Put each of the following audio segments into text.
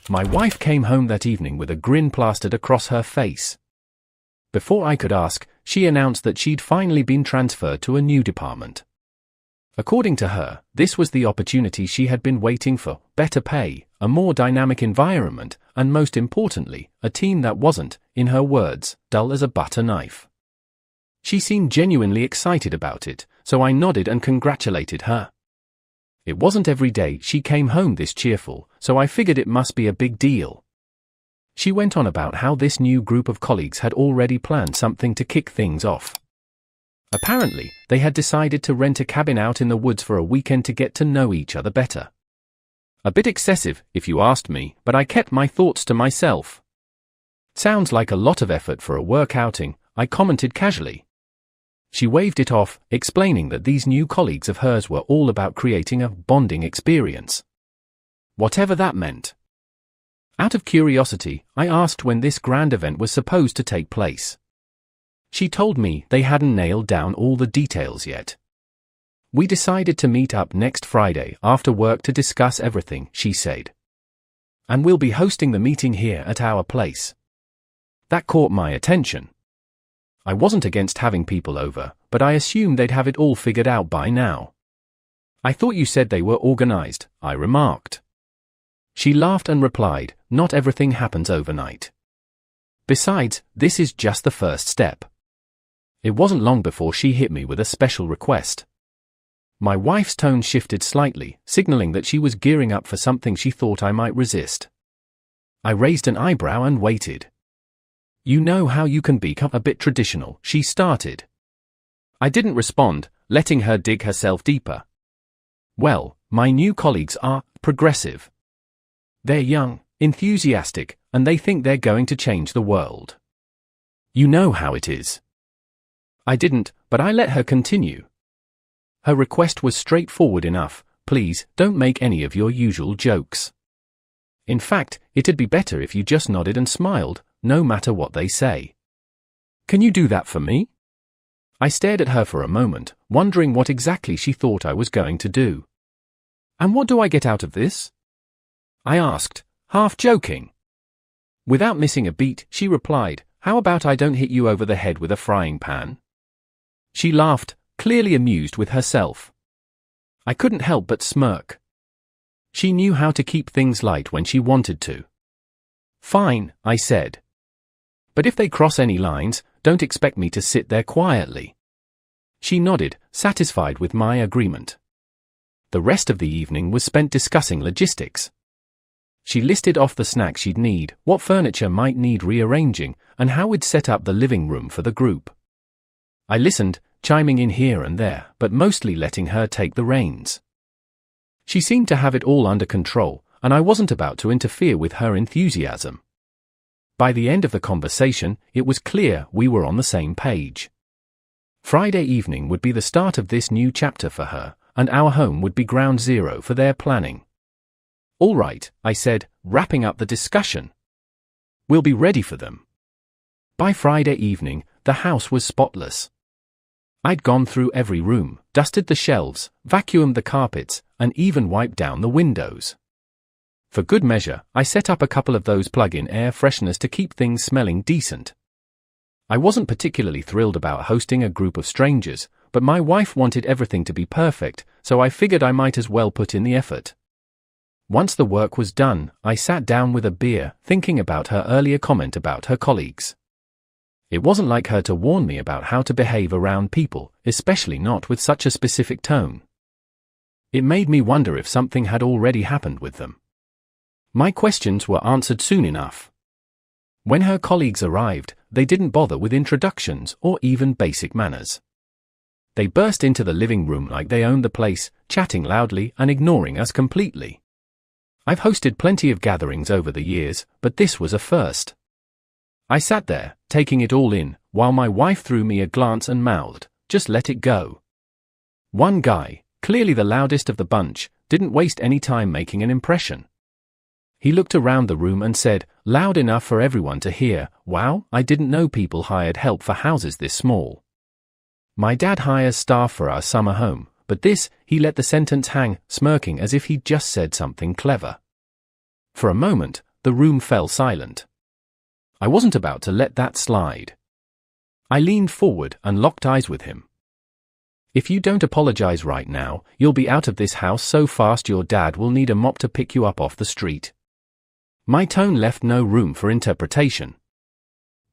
My wife came home that evening with a grin plastered across her face. Before I could ask, she announced that she'd finally been transferred to a new department. According to her, this was the opportunity she had been waiting for: better pay, a more dynamic environment, and most importantly, a team that wasn't, in her words, dull as a butter knife. She seemed genuinely excited about it, so I nodded and congratulated her. It wasn't every day she came home this cheerful, so I figured it must be a big deal. She went on about how this new group of colleagues had already planned something to kick things off. Apparently, they had decided to rent a cabin out in the woods for a weekend to get to know each other better. A bit excessive, if you asked me, but I kept my thoughts to myself. Sounds like a lot of effort for a work outing, I commented casually. She waved it off, explaining that these new colleagues of hers were all about creating a bonding experience. Whatever that meant. Out of curiosity, I asked when this grand event was supposed to take place. She told me they hadn't nailed down all the details yet. We decided to meet up next Friday after work to discuss everything, she said. And we'll be hosting the meeting here at our place. That caught my attention. I wasn't against having people over, but I assumed they'd have it all figured out by now. I thought you said they were organized, I remarked. She laughed and replied, not everything happens overnight. Besides, this is just the first step. It wasn't long before she hit me with a special request. My wife's tone shifted slightly, signaling that she was gearing up for something she thought I might resist. I raised an eyebrow and waited. You know how you can become a bit traditional, she started. I didn't respond, letting her dig herself deeper. Well, my new colleagues are progressive. They're young, enthusiastic, and they think they're going to change the world. You know how it is. I didn't, but I let her continue. Her request was straightforward enough: please, don't make any of your usual jokes. In fact, it'd be better if you just nodded and smiled, no matter what they say. Can you do that for me? I stared at her for a moment, wondering what exactly she thought I was going to do. And what do I get out of this? I asked, half joking. Without missing a beat, she replied, how about I don't hit you over the head with a frying pan? She laughed, clearly amused with herself. I couldn't help but smirk. She knew how to keep things light when she wanted to. Fine, I said. But if they cross any lines, don't expect me to sit there quietly. She nodded, satisfied with my agreement. The rest of the evening was spent discussing logistics. She listed off the snacks she'd need, what furniture might need rearranging, and how we'd set up the living room for the group. I listened, chiming in here and there, but mostly letting her take the reins. She seemed to have it all under control, and I wasn't about to interfere with her enthusiasm. By the end of the conversation, it was clear we were on the same page. Friday evening would be the start of this new chapter for her, and our home would be ground zero for their planning. All right, I said, wrapping up the discussion. We'll be ready for them. By Friday evening, the house was spotless. I'd gone through every room, dusted the shelves, vacuumed the carpets, and even wiped down the windows. For good measure, I set up a couple of those plug-in air fresheners to keep things smelling decent. I wasn't particularly thrilled about hosting a group of strangers, but my wife wanted everything to be perfect, so I figured I might as well put in the effort. Once the work was done, I sat down with a beer, thinking about her earlier comment about her colleagues. It wasn't like her to warn me about how to behave around people, especially not with such a specific tone. It made me wonder if something had already happened with them. My questions were answered soon enough. When her colleagues arrived, they didn't bother with introductions or even basic manners. They burst into the living room like they owned the place, chatting loudly and ignoring us completely. I've hosted plenty of gatherings over the years, but this was a first. I sat there, taking it all in, while my wife threw me a glance and mouthed, "Just let it go." One guy, clearly the loudest of the bunch, didn't waste any time making an impression. He looked around the room and said, loud enough for everyone to hear, "Wow, I didn't know people hired help for houses this small. My dad hires staff for our summer home," but this, he let the sentence hang, smirking as if he'd just said something clever. For a moment, the room fell silent. I wasn't about to let that slide. I leaned forward and locked eyes with him. "If you don't apologize right now, you'll be out of this house so fast your dad will need a mop to pick you up off the street." My tone left no room for interpretation.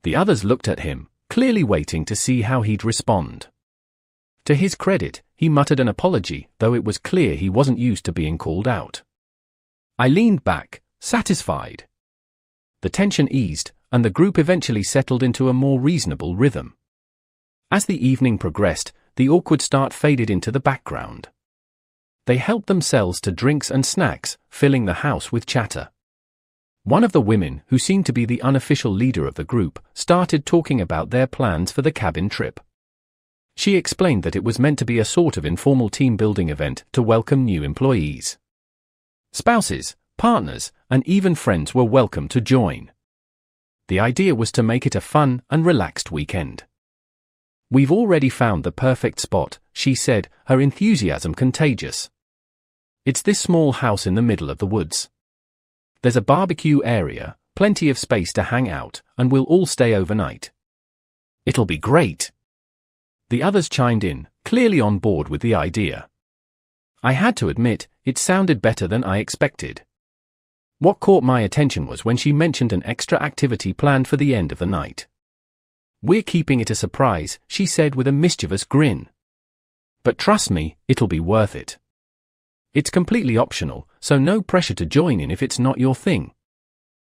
The others looked at him, clearly waiting to see how he'd respond. To his credit, he muttered an apology, though it was clear he wasn't used to being called out. I leaned back, satisfied. The tension eased, and the group eventually settled into a more reasonable rhythm. As the evening progressed, the awkward start faded into the background. They helped themselves to drinks and snacks, filling the house with chatter. One of the women, who seemed to be the unofficial leader of the group, started talking about their plans for the cabin trip. She explained that it was meant to be a sort of informal team-building event to welcome new employees. Spouses, partners, and even friends were welcome to join. The idea was to make it a fun and relaxed weekend. "We've already found the perfect spot," she said, her enthusiasm contagious. "It's this small house in the middle of the woods. There's a barbecue area, plenty of space to hang out, and we'll all stay overnight. It'll be great." The others chimed in, clearly on board with the idea. I had to admit, it sounded better than I expected. What caught my attention was when she mentioned an extra activity planned for the end of the night. "We're keeping it a surprise," she said with a mischievous grin. "But trust me, it'll be worth it. It's completely optional, so no pressure to join in if it's not your thing."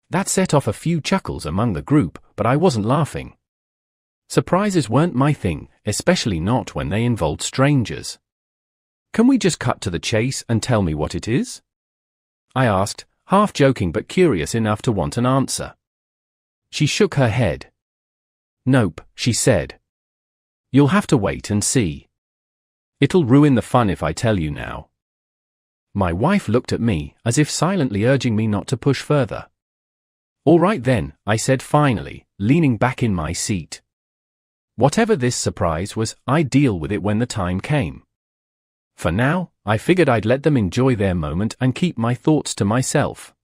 That set off a few chuckles among the group, but I wasn't laughing. Surprises weren't my thing, especially not when they involved strangers. "Can we just cut to the chase and tell me what it is?" I asked, half joking but curious enough to want an answer. She shook her head. "Nope," she said. "You'll have to wait and see. It'll ruin the fun if I tell you now." My wife looked at me, as if silently urging me not to push further. "All right then," I said finally, leaning back in my seat. Whatever this surprise was, I'd deal with it when the time came. For now, I figured I'd let them enjoy their moment and keep my thoughts to myself.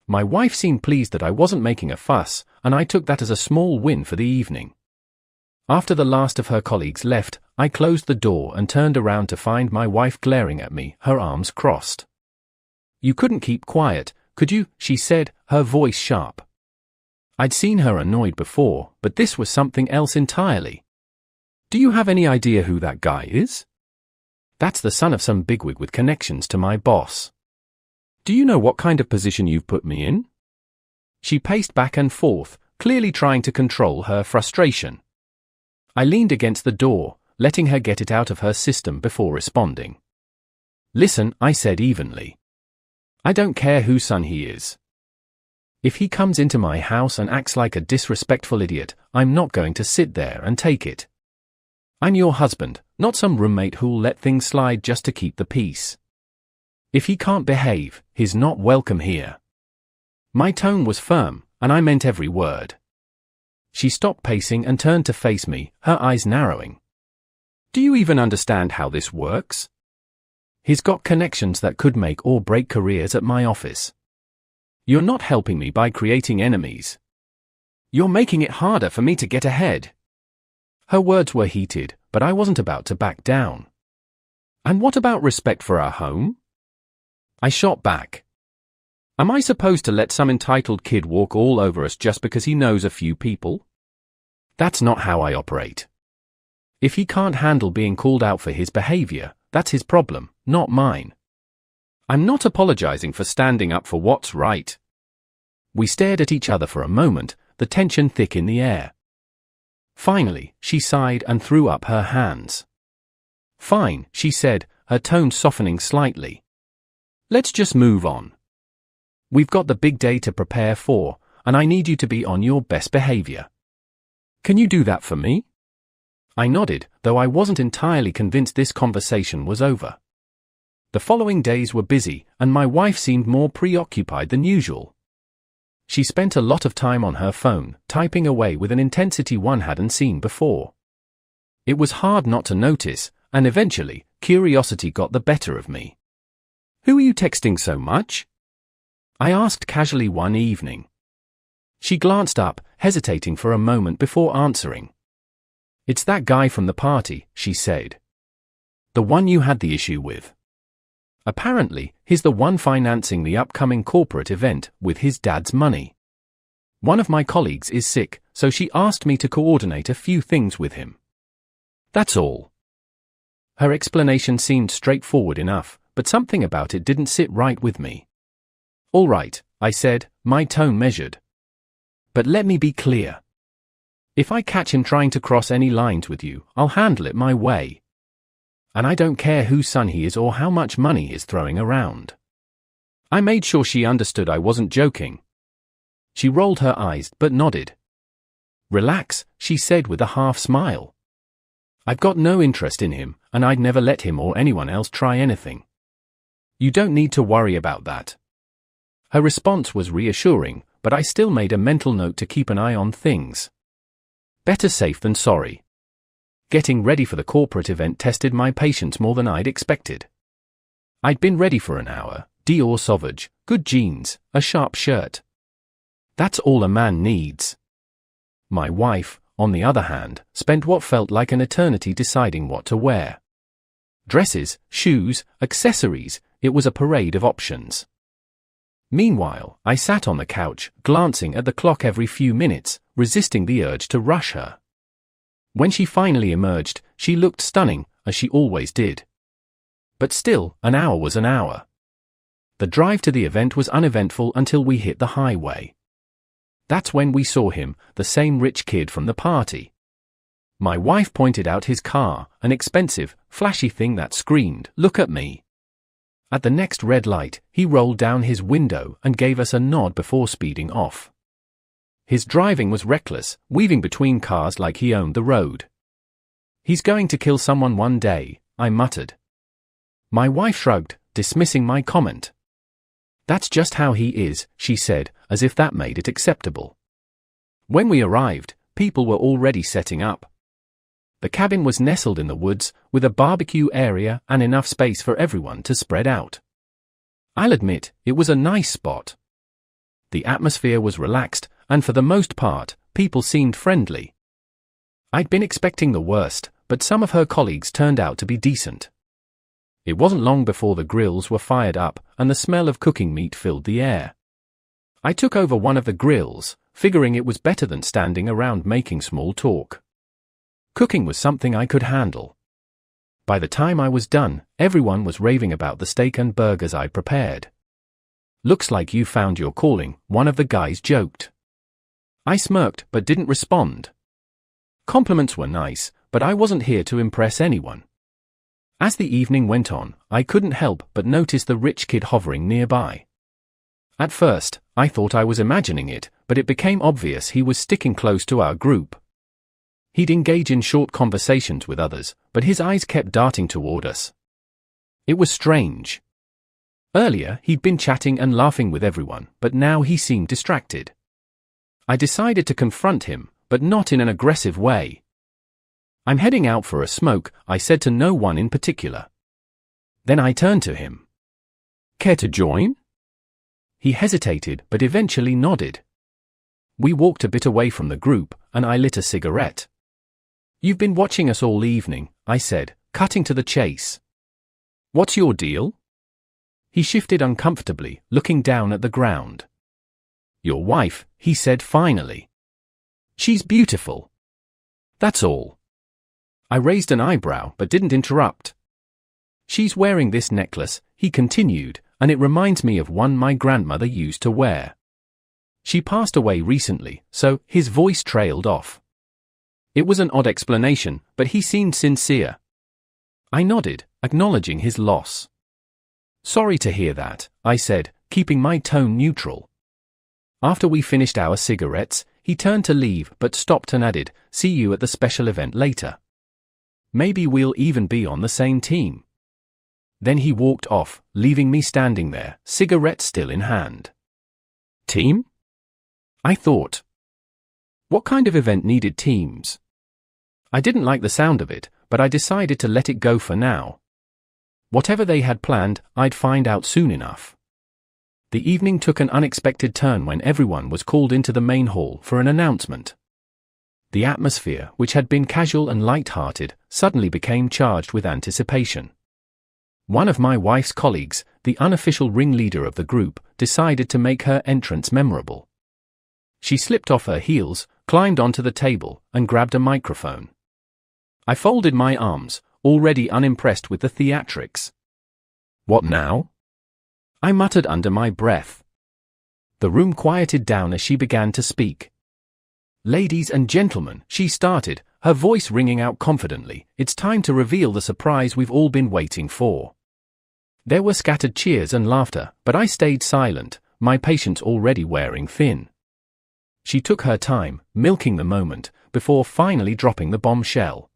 My wife seemed pleased that I wasn't making a fuss, and I took that as a small win for the evening. After the last of her colleagues left, I closed the door and turned around to find my wife glaring at me, her arms crossed. "You couldn't keep quiet, could you?" she said, her voice sharp. I'd seen her annoyed before, but this was something else entirely. "Do you have any idea who that guy is?" "That's the son of some bigwig with connections to my boss." "Do you know what kind of position you've put me in?" She paced back and forth, clearly trying to control her frustration. I leaned against the door, letting her get it out of her system before responding. "Listen," I said evenly. "I don't care whose son he is. If he comes into my house and acts like a disrespectful idiot, I'm not going to sit there and take it. I'm your husband, not some roommate who'll let things slide just to keep the peace. If he can't behave, he's not welcome here." My tone was firm, and I meant every word. She stopped pacing and turned to face me, her eyes narrowing. "Do you even understand how this works? He's got connections that could make or break careers at my office. You're not helping me by creating enemies. You're making it harder for me to get ahead." Her words were heated, but I wasn't about to back down. "And what about respect for our home?" I shot back. "Am I supposed to let some entitled kid walk all over us just because he knows a few people? That's not how I operate. If he can't handle being called out for his behavior, that's his problem, not mine. I'm not apologizing for standing up for what's right." We stared at each other for a moment, the tension thick in the air. Finally, she sighed and threw up her hands. "Fine," she said, her tone softening slightly. "Let's just move on. We've got the big day to prepare for, and I need you to be on your best behavior. Can you do that for me?" I nodded, though I wasn't entirely convinced this conversation was over. The following days were busy, and my wife seemed more preoccupied than usual. She spent a lot of time on her phone, typing away with an intensity one hadn't seen before. It was hard not to notice, and eventually, curiosity got the better of me. "Who are you texting so much?" I asked casually one evening. She glanced up, hesitating for a moment before answering. "It's that guy from the party," she said. "The one you had the issue with. Apparently, he's the one financing the upcoming corporate event with his dad's money. One of my colleagues is sick, so she asked me to coordinate a few things with him. That's all." Her explanation seemed straightforward enough, but something about it didn't sit right with me. "All right," I said, my tone measured. "But let me be clear. If I catch him trying to cross any lines with you, I'll handle it my way. And I don't care whose son he is or how much money he's throwing around." I made sure she understood I wasn't joking. She rolled her eyes but nodded. "Relax," she said with a half smile. "I've got no interest in him, and I'd never let him or anyone else try anything. You don't need to worry about that." Her response was reassuring, but I still made a mental note to keep an eye on things. Better safe than sorry. Getting ready for the corporate event tested my patience more than I'd expected. I'd been ready for an hour, Dior Sauvage, good jeans, a sharp shirt. That's all a man needs. My wife, on the other hand, spent what felt like an eternity deciding what to wear. Dresses, shoes, accessories, it was a parade of options. Meanwhile, I sat on the couch, glancing at the clock every few minutes, resisting the urge to rush her. When she finally emerged, she looked stunning, as she always did. But still, an hour was an hour. The drive to the event was uneventful until we hit the highway. That's when we saw him, the same rich kid from the party. My wife pointed out his car, an expensive, flashy thing that screamed, "Look at me." At the next red light, he rolled down his window and gave us a nod before speeding off. His driving was reckless, weaving between cars like he owned the road. "He's going to kill someone one day," I muttered. My wife shrugged, dismissing my comment. "That's just how he is," she said, as if that made it acceptable. When we arrived, people were already setting up. The cabin was nestled in the woods, with a barbecue area and enough space for everyone to spread out. I'll admit, it was a nice spot. The atmosphere was relaxed, and for the most part, people seemed friendly. I'd been expecting the worst, but some of her colleagues turned out to be decent. It wasn't long before the grills were fired up, and the smell of cooking meat filled the air. I took over one of the grills, figuring it was better than standing around making small talk. Cooking was something I could handle. By the time I was done, everyone was raving about the steak and burgers I prepared. "Looks like you found your calling," one of the guys joked. I smirked but didn't respond. Compliments were nice, but I wasn't here to impress anyone. As the evening went on, I couldn't help but notice the rich kid hovering nearby. At first, I thought I was imagining it, but it became obvious he was sticking close to our group. He'd engage in short conversations with others, but his eyes kept darting toward us. It was strange. Earlier, he'd been chatting and laughing with everyone, but now he seemed distracted. I decided to confront him, but not in an aggressive way. "I'm heading out for a smoke," I said to no one in particular. Then I turned to him. "Care to join?" He hesitated, but eventually nodded. We walked a bit away from the group, and I lit a cigarette. "You've been watching us all evening," I said, cutting to the chase. "What's your deal?" He shifted uncomfortably, looking down at the ground. "Your wife," he said finally. "She's beautiful. That's all." I raised an eyebrow but didn't interrupt. "She's wearing this necklace," he continued, "and it reminds me of one my grandmother used to wear. She passed away recently," so his voice trailed off. It was an odd explanation, but he seemed sincere. I nodded, acknowledging his loss. "Sorry to hear that," I said, keeping my tone neutral. After we finished our cigarettes, he turned to leave but stopped and added, "See you at the special event later. Maybe we'll even be on the same team." Then he walked off, leaving me standing there, cigarette still in hand. Team? I thought. What kind of event needed teams? I didn't like the sound of it, but I decided to let it go for now. Whatever they had planned, I'd find out soon enough. The evening took an unexpected turn when everyone was called into the main hall for an announcement. The atmosphere, which had been casual and light-hearted, suddenly became charged with anticipation. One of my wife's colleagues, the unofficial ringleader of the group, decided to make her entrance memorable. She slipped off her heels, climbed onto the table, and grabbed a microphone. I folded my arms, already unimpressed with the theatrics. "What now?" I muttered under my breath. The room quieted down as she began to speak. "Ladies and gentlemen," she started, her voice ringing out confidently, "it's time to reveal the surprise we've all been waiting for." There were scattered cheers and laughter, but I stayed silent, my patience already wearing thin. She took her time, milking the moment, before finally dropping the bombshell.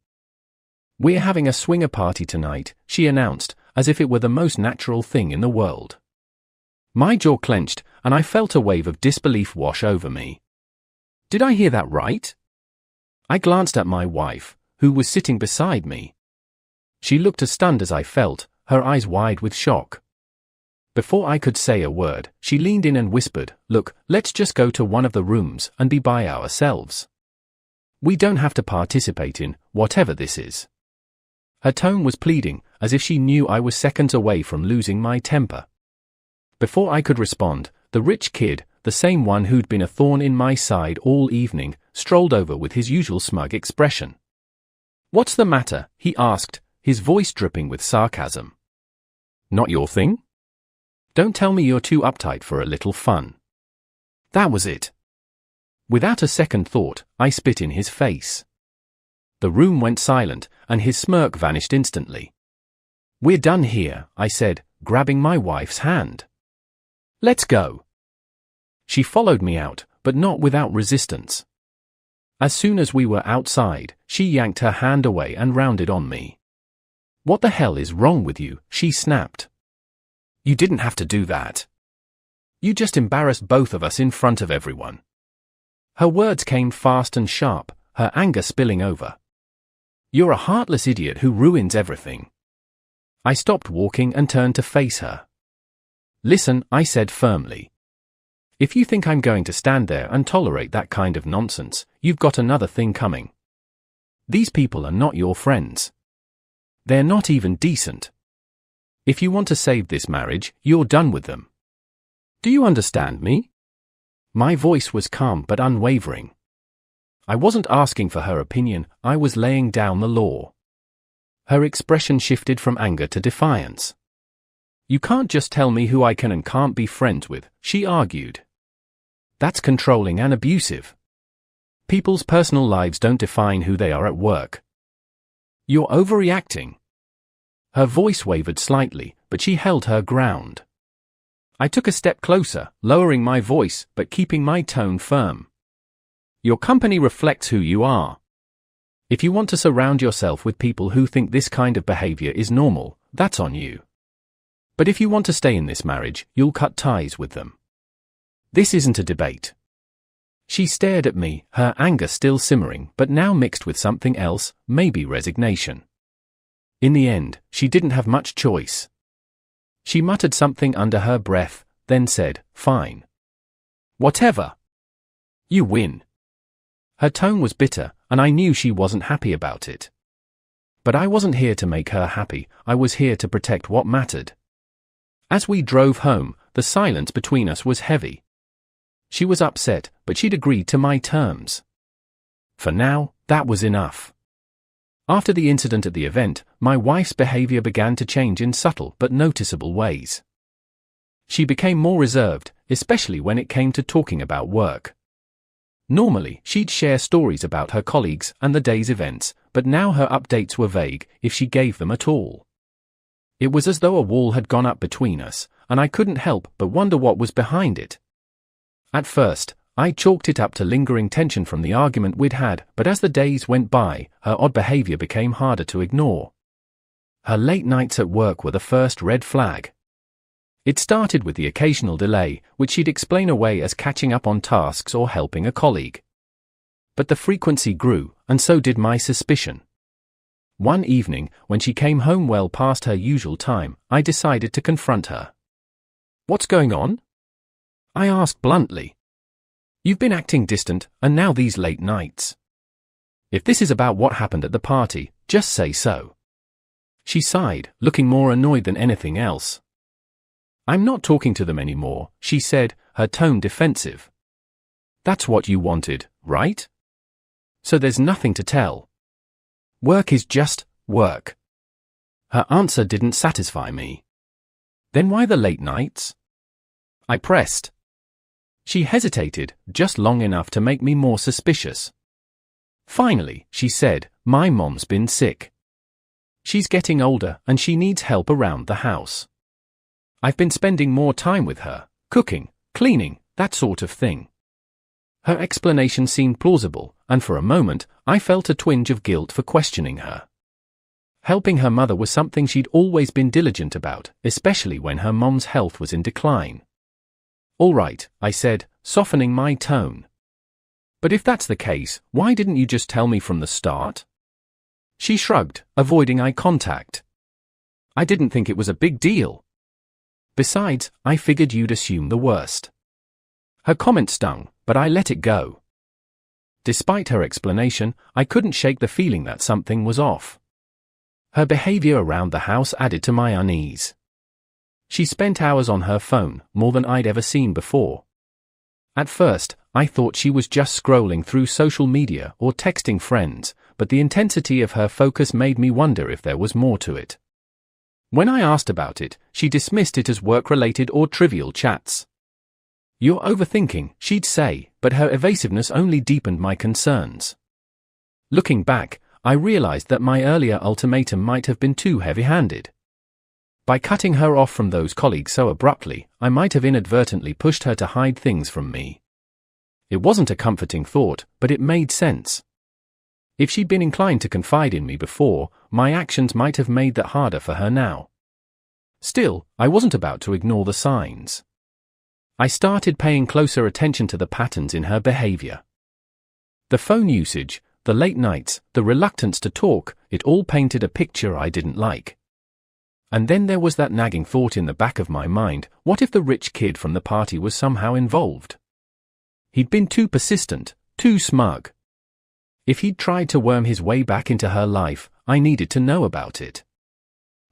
"We're having a swinger party tonight," she announced, as if it were the most natural thing in the world. My jaw clenched, and I felt a wave of disbelief wash over me. Did I hear that right? I glanced at my wife, who was sitting beside me. She looked as stunned as I felt, her eyes wide with shock. Before I could say a word, she leaned in and whispered, "Look, let's just go to one of the rooms and be by ourselves. We don't have to participate in whatever this is." Her tone was pleading, as if she knew I was seconds away from losing my temper. Before I could respond, the rich kid, the same one who'd been a thorn in my side all evening, strolled over with his usual smug expression. "What's the matter?" he asked, his voice dripping with sarcasm. "Not your thing? Don't tell me you're too uptight for a little fun." That was it. Without a second thought, I spit in his face. The room went silent, and his smirk vanished instantly. "We're done here," I said, grabbing my wife's hand. "Let's go." She followed me out, but not without resistance. As soon as we were outside, she yanked her hand away and rounded on me. "What the hell is wrong with you?" she snapped. "You didn't have to do that. You just embarrassed both of us in front of everyone." Her words came fast and sharp, her anger spilling over. "You're a heartless idiot who ruins everything." I stopped walking and turned to face her. "Listen," I said firmly. "If you think I'm going to stand there and tolerate that kind of nonsense, you've got another thing coming. These people are not your friends. They're not even decent. If you want to save this marriage, you're done with them. Do you understand me?" My voice was calm but unwavering. I wasn't asking for her opinion, I was laying down the law. Her expression shifted from anger to defiance. "You can't just tell me who I can and can't be friends with," she argued. "That's controlling and abusive. People's personal lives don't define who they are at work. You're overreacting." Her voice wavered slightly, but she held her ground. I took a step closer, lowering my voice, but keeping my tone firm. "Your company reflects who you are. If you want to surround yourself with people who think this kind of behavior is normal, that's on you. But if you want to stay in this marriage, you'll cut ties with them. This isn't a debate." She stared at me, her anger still simmering, but now mixed with something else, maybe resignation. In the end, she didn't have much choice. She muttered something under her breath, then said, "Fine. Whatever. You win." Her tone was bitter, and I knew she wasn't happy about it. But I wasn't here to make her happy, I was here to protect what mattered. As we drove home, the silence between us was heavy. She was upset, but she'd agreed to my terms. For now, that was enough. After the incident at the event, my wife's behavior began to change in subtle but noticeable ways. She became more reserved, especially when it came to talking about work. Normally, she'd share stories about her colleagues and the day's events, but now her updates were vague, if she gave them at all. It was as though a wall had gone up between us, and I couldn't help but wonder what was behind it. At first, I chalked it up to lingering tension from the argument we'd had, but as the days went by, her odd behavior became harder to ignore. Her late nights at work were the first red flag. It started with the occasional delay, which she'd explain away as catching up on tasks or helping a colleague. But the frequency grew, and so did my suspicion. One evening, when she came home well past her usual time, I decided to confront her. "What's going on?" I asked bluntly. You've been acting distant, and now these late nights. If this is about what happened at the party, just say so. She sighed, looking more annoyed than anything else. I'm not talking to them anymore, she said, her tone defensive. That's what you wanted, right? So there's nothing to tell. Work is just work. Her answer didn't satisfy me. Then why the late nights? I pressed. She hesitated, just long enough to make me more suspicious. Finally, she said, my mom's been sick. She's getting older and she needs help around the house. I've been spending more time with her, cooking, cleaning, that sort of thing. Her explanation seemed plausible, and for a moment, I felt a twinge of guilt for questioning her. Helping her mother was something she'd always been diligent about, especially when her mom's health was in decline. All right, I said, softening my tone. But if that's the case, why didn't you just tell me from the start? She shrugged, avoiding eye contact. I didn't think it was a big deal. Besides, I figured you'd assume the worst. Her comment stung, but I let it go. Despite her explanation, I couldn't shake the feeling that something was off. Her behavior around the house added to my unease. She spent hours on her phone, more than I'd ever seen before. At first, I thought she was just scrolling through social media or texting friends, but the intensity of her focus made me wonder if there was more to it. When I asked about it, she dismissed it as work-related or trivial chats. You're overthinking, she'd say, but her evasiveness only deepened my concerns. Looking back, I realized that my earlier ultimatum might have been too heavy-handed. By cutting her off from those colleagues so abruptly, I might have inadvertently pushed her to hide things from me. It wasn't a comforting thought, but it made sense. If she'd been inclined to confide in me before, my actions might have made that harder for her now. Still, I wasn't about to ignore the signs. I started paying closer attention to the patterns in her behavior. The phone usage, the late nights, the reluctance to talk, it all painted a picture I didn't like. And then there was that nagging thought in the back of my mind, what if the rich kid from the party was somehow involved? He'd been too persistent, too smug. If he'd tried to worm his way back into her life, I needed to know about it.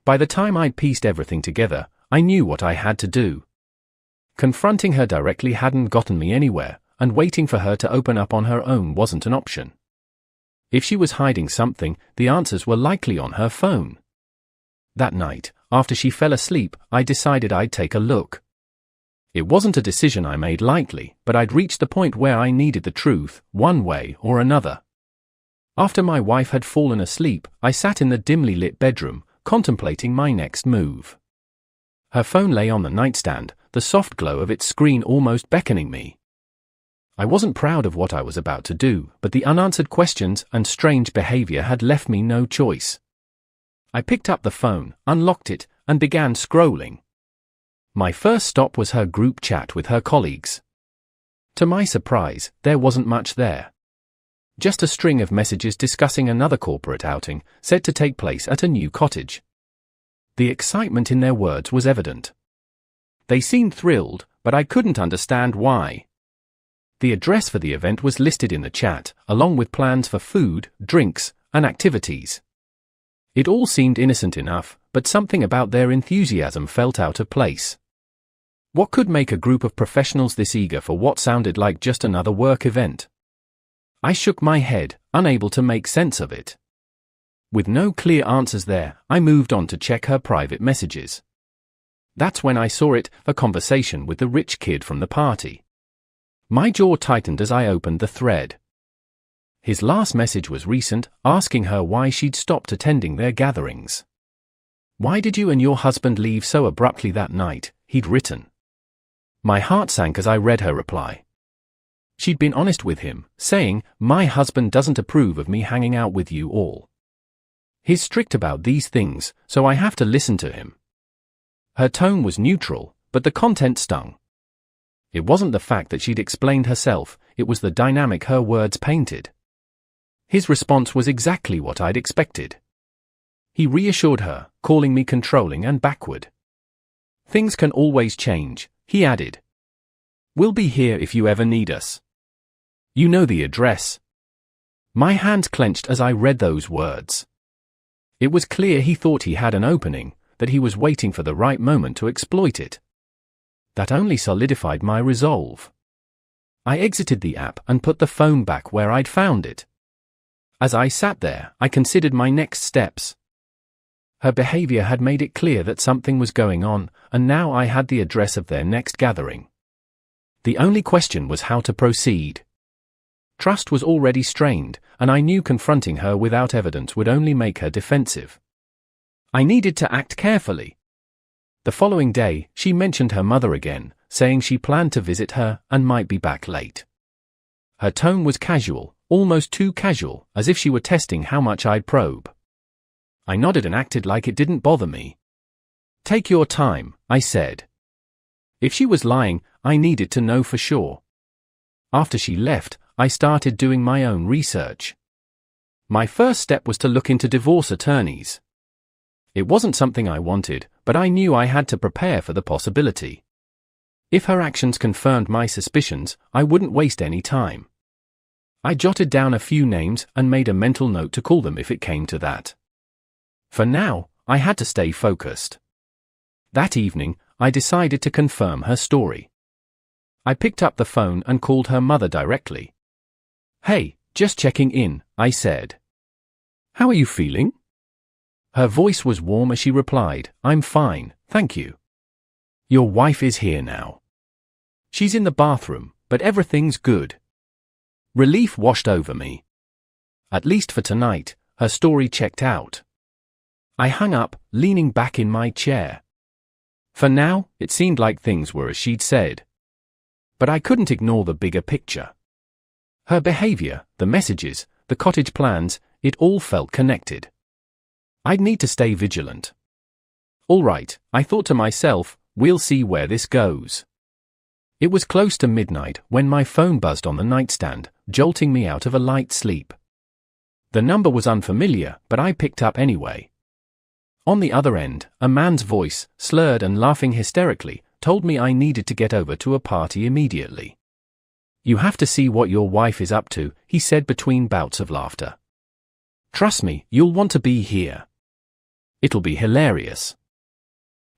By the time I'd pieced everything together, I knew what I had to do. Confronting her directly hadn't gotten me anywhere, and waiting for her to open up on her own wasn't an option. If she was hiding something, the answers were likely on her phone. That night, after she fell asleep, I decided I'd take a look. It wasn't a decision I made lightly, but I'd reached the point where I needed the truth, one way or another. After my wife had fallen asleep, I sat in the dimly lit bedroom, contemplating my next move. Her phone lay on the nightstand, the soft glow of its screen almost beckoning me. I wasn't proud of what I was about to do, but the unanswered questions and strange behavior had left me no choice. I picked up the phone, unlocked it, and began scrolling. My first stop was her group chat with her colleagues. To my surprise, there wasn't much there. Just a string of messages discussing another corporate outing, set to take place at a new cottage. The excitement in their words was evident. They seemed thrilled, but I couldn't understand why. The address for the event was listed in the chat, along with plans for food, drinks, and activities. It all seemed innocent enough, but something about their enthusiasm felt out of place. What could make a group of professionals this eager for what sounded like just another work event? I shook my head, unable to make sense of it. With no clear answers there, I moved on to check her private messages. That's when I saw it, a conversation with the rich kid from the party. My jaw tightened as I opened the thread. His last message was recent, asking her why she'd stopped attending their gatherings. "Why did you and your husband leave so abruptly that night?" he'd written. My heart sank as I read her reply. She'd been honest with him, saying, "My husband doesn't approve of me hanging out with you all. He's strict about these things, so I have to listen to him." Her tone was neutral, but the content stung. It wasn't the fact that she'd explained herself, it was the dynamic her words painted. His response was exactly what I'd expected. He reassured her, calling me controlling and backward. "Things can always change," he added. We'll be here if you ever need us. You know the address." My hands clenched as I read those words. It was clear he thought he had an opening, that he was waiting for the right moment to exploit it. That only solidified my resolve. I exited the app and put the phone back where I'd found it. As I sat there, I considered my next steps. Her behavior had made it clear that something was going on, and now I had the address of their next gathering. The only question was how to proceed. Trust was already strained, and I knew confronting her without evidence would only make her defensive. I needed to act carefully. The following day, she mentioned her mother again, saying she planned to visit her and might be back late. Her tone was casual, almost too casual, as if she were testing how much I'd probe. I nodded and acted like it didn't bother me. "Take your time," I said. If she was lying, I needed to know for sure. After she left, I started doing my own research. My first step was to look into divorce attorneys. It wasn't something I wanted, but I knew I had to prepare for the possibility. If her actions confirmed my suspicions, I wouldn't waste any time. I jotted down a few names and made a mental note to call them if it came to that. For now, I had to stay focused. That evening, I decided to confirm her story. I picked up the phone and called her mother directly. "Hey, just checking in," I said. "How are you feeling?" Her voice was warm as she replied, "I'm fine, thank you." "Your wife is here now. She's in the bathroom, but everything's good." Relief washed over me. At least for tonight, her story checked out. I hung up, leaning back in my chair. For now, it seemed like things were as she'd said. But I couldn't ignore the bigger picture. Her behavior, the messages, the cottage plans, it all felt connected. I'd need to stay vigilant. All right, I thought to myself, we'll see where this goes. It was close to midnight when my phone buzzed on the nightstand, jolting me out of a light sleep. The number was unfamiliar, but I picked up anyway. On the other end, a man's voice, slurred and laughing hysterically, told me I needed to get over to a party immediately. "You have to see what your wife is up to," he said between bouts of laughter. "Trust me, you'll want to be here. It'll be hilarious."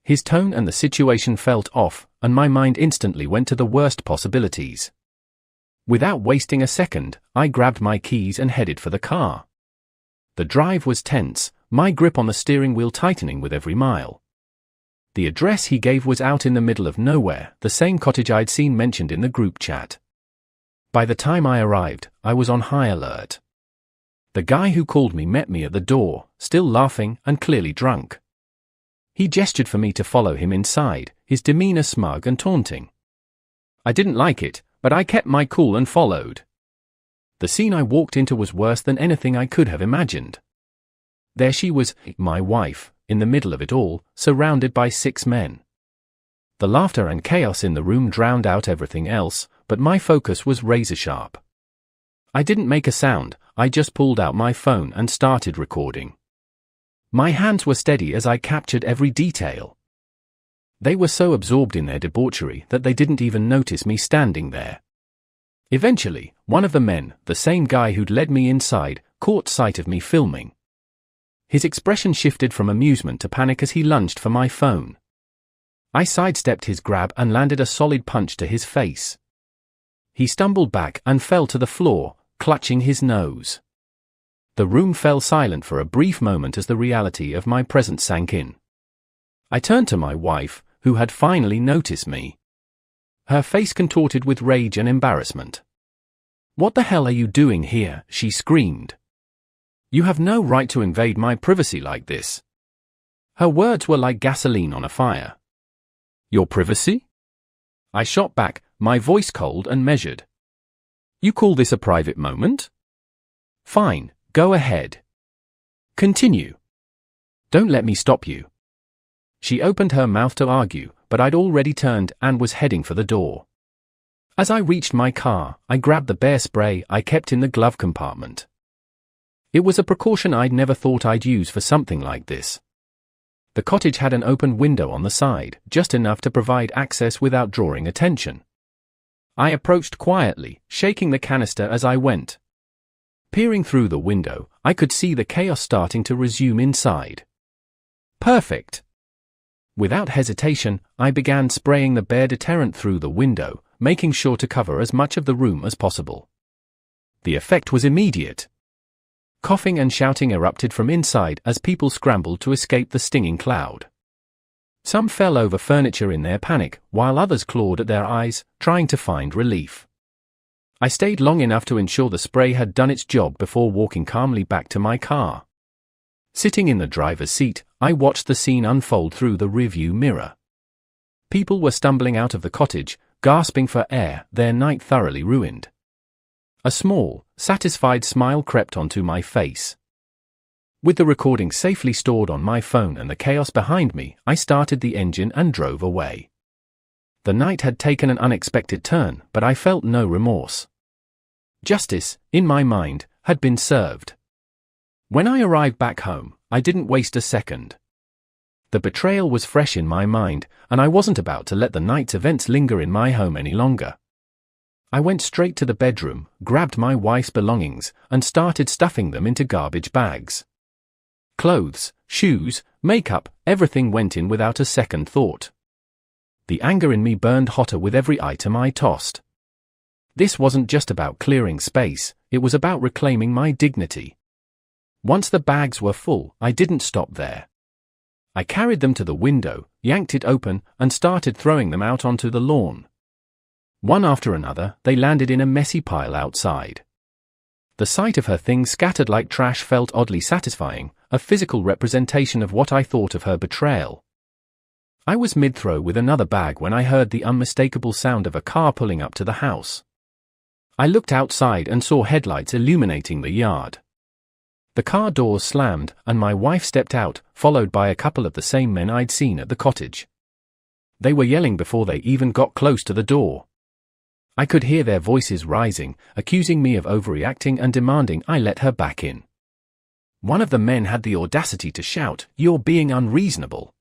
His tone and the situation felt off, and my mind instantly went to the worst possibilities. Without wasting a second, I grabbed my keys and headed for the car. The drive was tense, my grip on the steering wheel tightening with every mile. The address he gave was out in the middle of nowhere, the same cottage I'd seen mentioned in the group chat. By the time I arrived, I was on high alert. The guy who called me met me at the door, still laughing and clearly drunk. He gestured for me to follow him inside, his demeanor smug and taunting. I didn't like it, but I kept my cool and followed. The scene I walked into was worse than anything I could have imagined. There she was, my wife, in the middle of it all, surrounded by 6 men. The laughter and chaos in the room drowned out everything else, but my focus was razor-sharp. I didn't make a sound, I just pulled out my phone and started recording. My hands were steady as I captured every detail. They were so absorbed in their debauchery that they didn't even notice me standing there. Eventually, one of the men, the same guy who'd led me inside, caught sight of me filming. His expression shifted from amusement to panic as he lunged for my phone. I sidestepped his grab and landed a solid punch to his face. He stumbled back and fell to the floor, clutching his nose. The room fell silent for a brief moment as the reality of my presence sank in. I turned to my wife, who had finally noticed me. Her face contorted with rage and embarrassment. "What the hell are you doing here?" she screamed. "You have no right to invade my privacy like this." Her words were like gasoline on a fire. "Your privacy?" I shot back, my voice cold and measured. "You call this a private moment? Fine, go ahead. Continue. Don't let me stop you." She opened her mouth to argue, but I'd already turned and was heading for the door. As I reached my car, I grabbed the bear spray I kept in the glove compartment. It was a precaution I'd never thought I'd use for something like this. The cottage had an open window on the side, just enough to provide access without drawing attention. I approached quietly, shaking the canister as I went. Peering through the window, I could see the chaos starting to resume inside. Perfect! Without hesitation, I began spraying the bear deterrent through the window, making sure to cover as much of the room as possible. The effect was immediate. Coughing and shouting erupted from inside as people scrambled to escape the stinging cloud. Some fell over furniture in their panic, while others clawed at their eyes, trying to find relief. I stayed long enough to ensure the spray had done its job before walking calmly back to my car. Sitting in the driver's seat, I watched the scene unfold through the rearview mirror. People were stumbling out of the cottage, gasping for air, their night thoroughly ruined. A small, satisfied smile crept onto my face. With the recording safely stored on my phone and the chaos behind me, I started the engine and drove away. The night had taken an unexpected turn, but I felt no remorse. Justice, in my mind, had been served. When I arrived back home, I didn't waste a second. The betrayal was fresh in my mind, and I wasn't about to let the night's events linger in my home any longer. I went straight to the bedroom, grabbed my wife's belongings, and started stuffing them into garbage bags. Clothes, shoes, makeup, everything went in without a second thought. The anger in me burned hotter with every item I tossed. This wasn't just about clearing space, it was about reclaiming my dignity. Once the bags were full, I didn't stop there. I carried them to the window, yanked it open, and started throwing them out onto the lawn. One after another, they landed in a messy pile outside. The sight of her things scattered like trash felt oddly satisfying, a physical representation of what I thought of her betrayal. I was mid-throw with another bag when I heard the unmistakable sound of a car pulling up to the house. I looked outside and saw headlights illuminating the yard. The car doors slammed, and my wife stepped out, followed by a couple of the same men I'd seen at the cottage. They were yelling before they even got close to the door. I could hear their voices rising, accusing me of overreacting and demanding I let her back in. One of the men had the audacity to shout, "You're being unreasonable.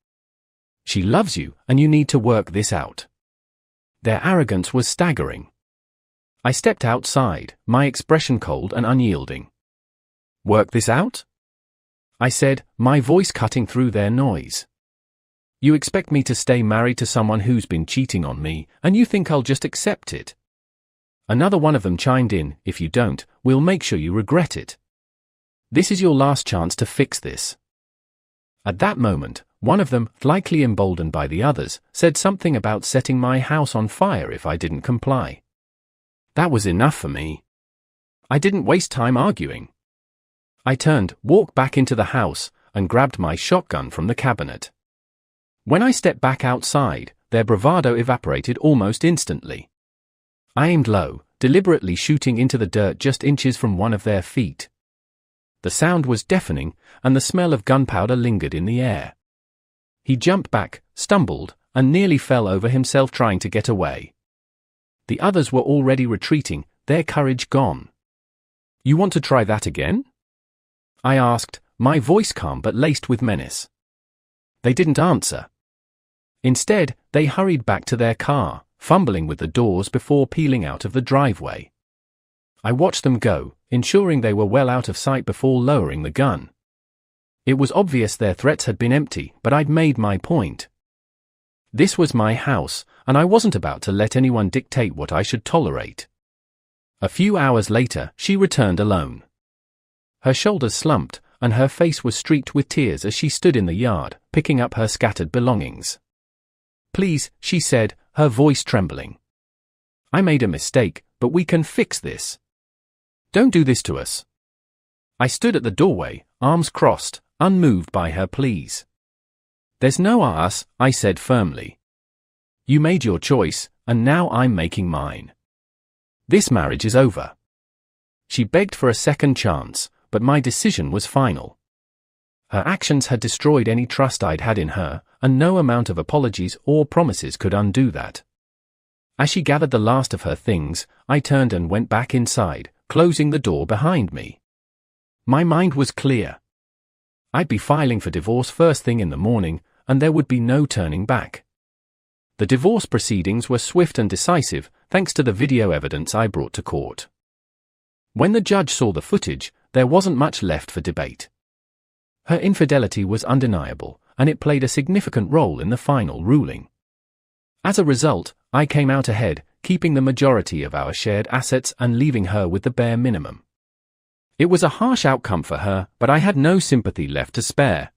She loves you, and you need to work this out." Their arrogance was staggering. I stepped outside, my expression cold and unyielding. "Work this out?" I said, my voice cutting through their noise. "You expect me to stay married to someone who's been cheating on me, and you think I'll just accept it?" Another one of them chimed in, "If you don't, we'll make sure you regret it. This is your last chance to fix this." At that moment, one of them, likely emboldened by the others, said something about setting my house on fire if I didn't comply. That was enough for me. I didn't waste time arguing. I turned, walked back into the house, and grabbed my shotgun from the cabinet. When I stepped back outside, their bravado evaporated almost instantly. I aimed low, deliberately shooting into the dirt just inches from one of their feet. The sound was deafening, and the smell of gunpowder lingered in the air. He jumped back, stumbled, and nearly fell over himself trying to get away. The others were already retreating, their courage gone. "You want to try that again?" I asked, my voice calm but laced with menace. They didn't answer. Instead, they hurried back to their car, fumbling with the doors before peeling out of the driveway. I watched them go, ensuring they were well out of sight before lowering the gun. It was obvious their threats had been empty, but I'd made my point. This was my house, and I wasn't about to let anyone dictate what I should tolerate. A few hours later, she returned alone. Her shoulders slumped, and her face was streaked with tears as she stood in the yard, picking up her scattered belongings. "Please," she said, her voice trembling. "I made a mistake, but we can fix this. Don't do this to us." I stood at the doorway, arms crossed, unmoved by her pleas. "There's no us," I said firmly. "You made your choice, and now I'm making mine. This marriage is over." She begged for a second chance, but my decision was final. Her actions had destroyed any trust I'd had in her, and no amount of apologies or promises could undo that. As she gathered the last of her things, I turned and went back inside, closing the door behind me. My mind was clear. I'd be filing for divorce first thing in the morning, and there would be no turning back. The divorce proceedings were swift and decisive, thanks to the video evidence I brought to court. When the judge saw the footage, there wasn't much left for debate. Her infidelity was undeniable, and it played a significant role in the final ruling. As a result, I came out ahead, keeping the majority of our shared assets and leaving her with the bare minimum. It was a harsh outcome for her, but I had no sympathy left to spare.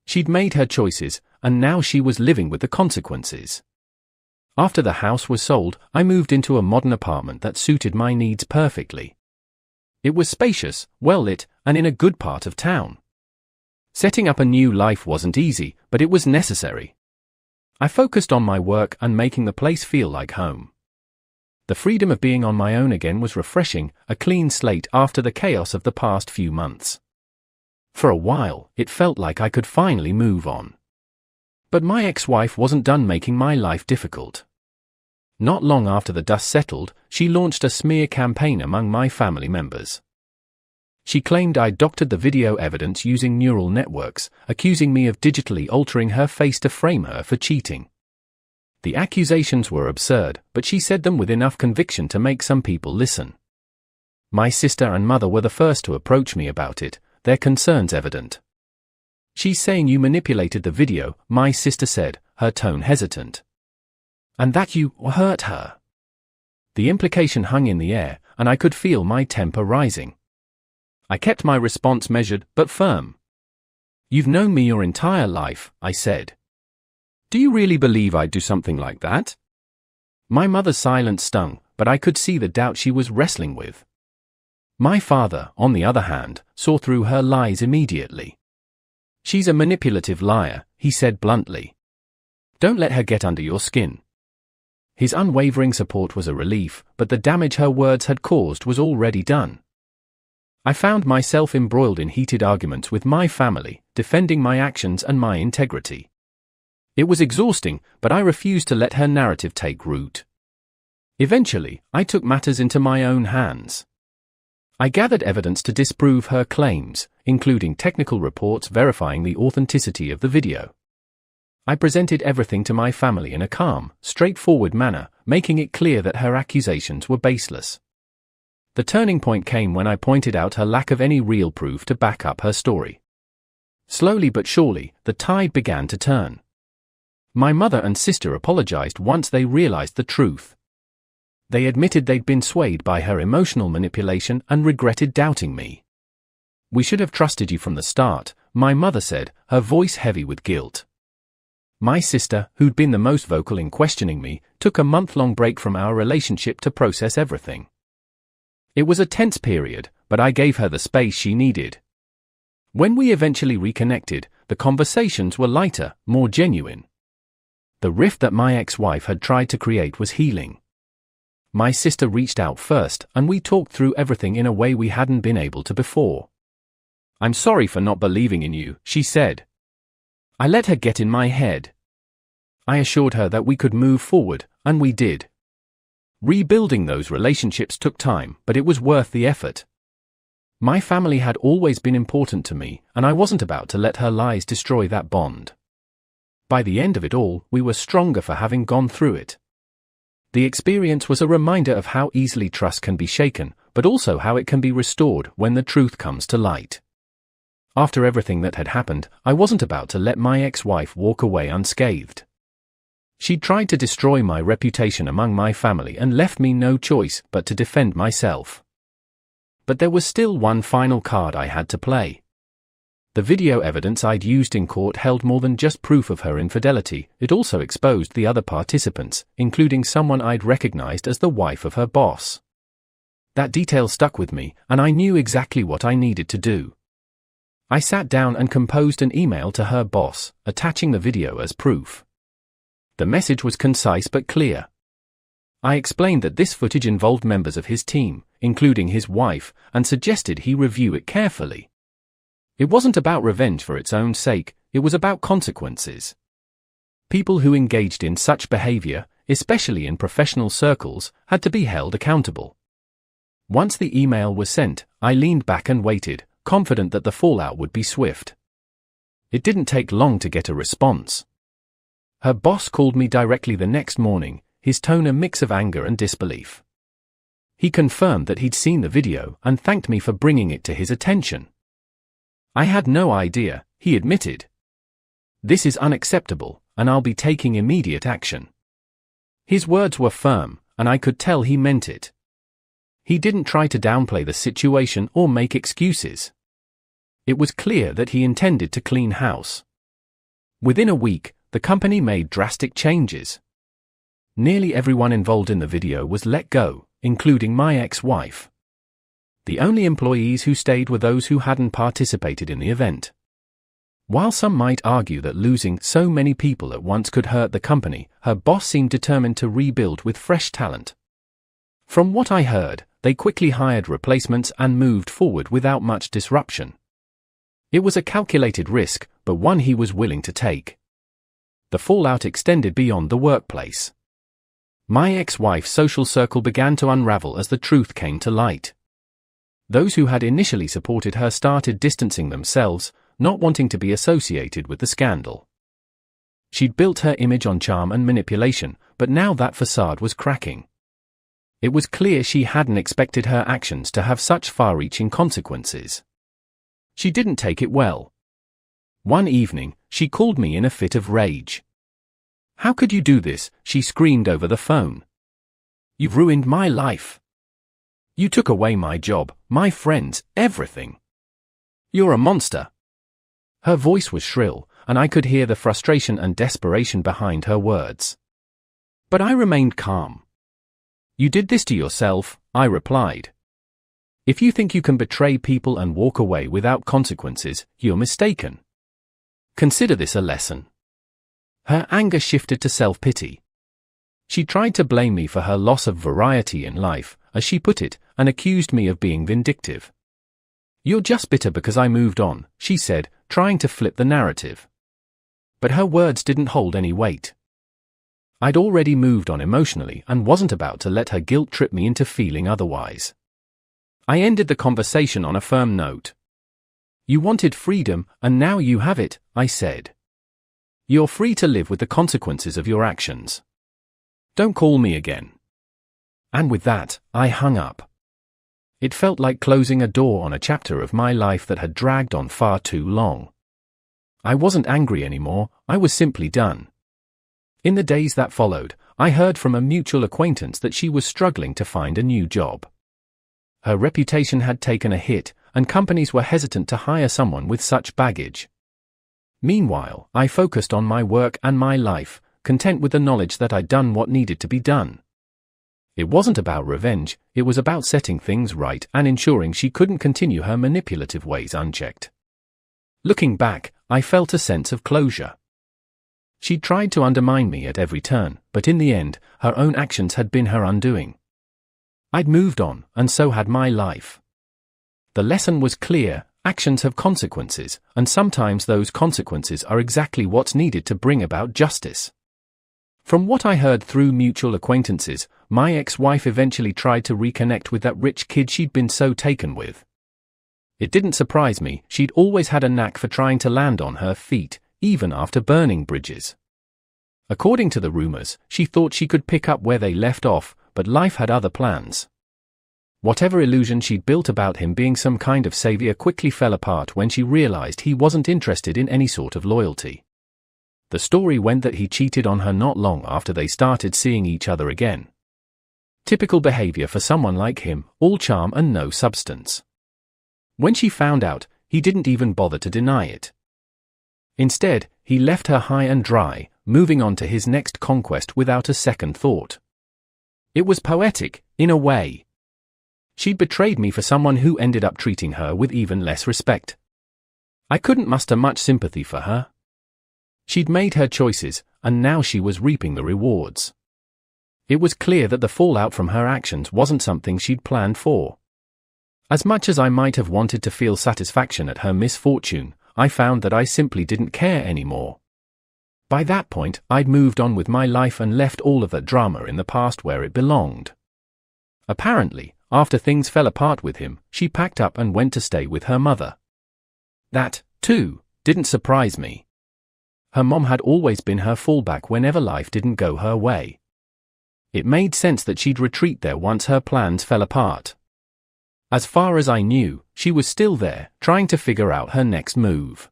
She'd made her choices, and now she was living with the consequences. After the house was sold, I moved into a modern apartment that suited my needs perfectly. It was spacious, well-lit, and in a good part of town. Setting up a new life wasn't easy, but it was necessary. I focused on my work and making the place feel like home. The freedom of being on my own again was refreshing, a clean slate after the chaos of the past few months. For a while, it felt like I could finally move on. But my ex-wife wasn't done making my life difficult. Not long after the dust settled, she launched a smear campaign among my family members. She claimed I doctored the video evidence using neural networks, accusing me of digitally altering her face to frame her for cheating. The accusations were absurd, but she said them with enough conviction to make some people listen. My sister and mother were the first to approach me about it, their concerns evident. "She's saying you manipulated the video," my sister said, her tone hesitant. "And that you hurt her." The implication hung in the air, and I could feel my temper rising. I kept my response measured but firm. "You've known me your entire life," I said. "Do you really believe I'd do something like that?" My mother's silence stung, but I could see the doubt she was wrestling with. My father, on the other hand, saw through her lies immediately. "She's a manipulative liar," he said bluntly. "Don't let her get under your skin." His unwavering support was a relief, but the damage her words had caused was already done. I found myself embroiled in heated arguments with my family, defending my actions and my integrity. It was exhausting, but I refused to let her narrative take root. Eventually, I took matters into my own hands. I gathered evidence to disprove her claims, including technical reports verifying the authenticity of the video. I presented everything to my family in a calm, straightforward manner, making it clear that her accusations were baseless. The turning point came when I pointed out her lack of any real proof to back up her story. Slowly but surely, the tide began to turn. My mother and sister apologized once they realized the truth. They admitted they'd been swayed by her emotional manipulation and regretted doubting me. "We should have trusted you from the start," my mother said, her voice heavy with guilt. My sister, who'd been the most vocal in questioning me, took a month-long break from our relationship to process everything. It was a tense period, but I gave her the space she needed. When we eventually reconnected, the conversations were lighter, more genuine. The rift that my ex-wife had tried to create was healing. My sister reached out first, and we talked through everything in a way we hadn't been able to before. "I'm sorry for not believing in you," she said. I let her get in my head. I assured her that we could move forward, and we did. Rebuilding those relationships took time, but it was worth the effort. My family had always been important to me, and I wasn't about to let her lies destroy that bond. By the end of it all, we were stronger for having gone through it. The experience was a reminder of how easily trust can be shaken, but also how it can be restored when the truth comes to light. After everything that had happened, I wasn't about to let my ex-wife walk away unscathed. She'd tried to destroy my reputation among my family and left me no choice but to defend myself. But there was still one final card I had to play. The video evidence I'd used in court held more than just proof of her infidelity, it also exposed the other participants, including someone I'd recognized as the wife of her boss. That detail stuck with me, and I knew exactly what I needed to do. I sat down and composed an email to her boss, attaching the video as proof. The message was concise but clear. I explained that this footage involved members of his team, including his wife, and suggested he review it carefully. It wasn't about revenge for its own sake, it was about consequences. People who engaged in such behavior, especially in professional circles, had to be held accountable. Once the email was sent, I leaned back and waited, confident that the fallout would be swift. It didn't take long to get a response. Her boss called me directly the next morning, his tone a mix of anger and disbelief. He confirmed that he'd seen the video and thanked me for bringing it to his attention. I had no idea, he admitted. This is unacceptable, and I'll be taking immediate action. His words were firm, and I could tell he meant it. He didn't try to downplay the situation or make excuses. It was clear that he intended to clean house. Within a week, the company made drastic changes. Nearly everyone involved in the video was let go, including my ex-wife. The only employees who stayed were those who hadn't participated in the event. While some might argue that losing so many people at once could hurt the company, her boss seemed determined to rebuild with fresh talent. From what I heard, they quickly hired replacements and moved forward without much disruption. It was a calculated risk, but one he was willing to take. The fallout extended beyond the workplace. My ex-wife's social circle began to unravel as the truth came to light. Those who had initially supported her started distancing themselves, not wanting to be associated with the scandal. She'd built her image on charm and manipulation, but now that facade was cracking. It was clear she hadn't expected her actions to have such far-reaching consequences. She didn't take it well. One evening, she called me in a fit of rage. "How could you do this?" she screamed over the phone. "You've ruined my life. You took away my job, my friends, everything. You're a monster." Her voice was shrill, and I could hear the frustration and desperation behind her words. But I remained calm. "You did this to yourself," I replied. "If you think you can betray people and walk away without consequences, you're mistaken. Consider this a lesson." Her anger shifted to self-pity. She tried to blame me for her loss of variety in life, as she put it, and accused me of being vindictive. "You're just bitter because I moved on," she said, trying to flip the narrative. But her words didn't hold any weight. I'd already moved on emotionally and wasn't about to let her guilt trip me into feeling otherwise. I ended the conversation on a firm note. "You wanted freedom, and now you have it," I said. "You're free to live with the consequences of your actions. Don't call me again." And with that, I hung up. It felt like closing a door on a chapter of my life that had dragged on far too long. I wasn't angry anymore, I was simply done. In the days that followed, I heard from a mutual acquaintance that she was struggling to find a new job. Her reputation had taken a hit, and companies were hesitant to hire someone with such baggage. Meanwhile, I focused on my work and my life, content with the knowledge that I'd done what needed to be done. It wasn't about revenge, it was about setting things right and ensuring she couldn't continue her manipulative ways unchecked. Looking back, I felt a sense of closure. She'd tried to undermine me at every turn, but in the end, her own actions had been her undoing. I'd moved on, and so had my life. The lesson was clear: actions have consequences, and sometimes those consequences are exactly what's needed to bring about justice. From what I heard through mutual acquaintances, my ex-wife eventually tried to reconnect with that rich kid she'd been so taken with. It didn't surprise me, she'd always had a knack for trying to land on her feet, even after burning bridges. According to the rumors, she thought she could pick up where they left off, but life had other plans. Whatever illusion she'd built about him being some kind of savior quickly fell apart when she realized he wasn't interested in any sort of loyalty. The story went that he cheated on her not long after they started seeing each other again. Typical behavior for someone like him, all charm and no substance. When she found out, he didn't even bother to deny it. Instead, he left her high and dry, moving on to his next conquest without a second thought. It was poetic, in a way. She'd betrayed me for someone who ended up treating her with even less respect. I couldn't muster much sympathy for her. She'd made her choices, and now she was reaping the rewards. It was clear that the fallout from her actions wasn't something she'd planned for. As much as I might have wanted to feel satisfaction at her misfortune, I found that I simply didn't care anymore. By that point, I'd moved on with my life and left all of that drama in the past where it belonged. Apparently, after things fell apart with him, she packed up and went to stay with her mother. That, too, didn't surprise me. Her mom had always been her fallback whenever life didn't go her way. It made sense that she'd retreat there once her plans fell apart. As far as I knew, she was still there, trying to figure out her next move.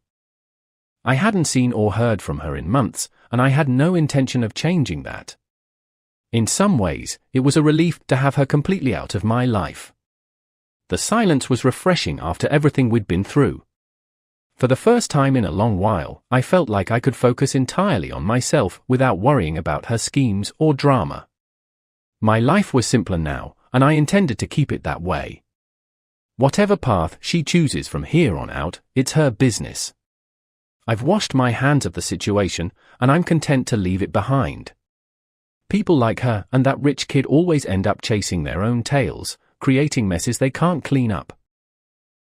I hadn't seen or heard from her in months, and I had no intention of changing that. In some ways, it was a relief to have her completely out of my life. The silence was refreshing after everything we'd been through. For the first time in a long while, I felt like I could focus entirely on myself without worrying about her schemes or drama. My life was simpler now, and I intended to keep it that way. Whatever path she chooses from here on out, it's her business. I've washed my hands of the situation, and I'm content to leave it behind. People like her and that rich kid always end up chasing their own tails, creating messes they can't clean up.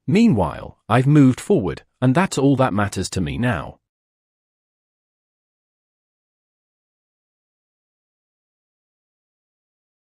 Meanwhile, I've moved forward, and that's all that matters to me now.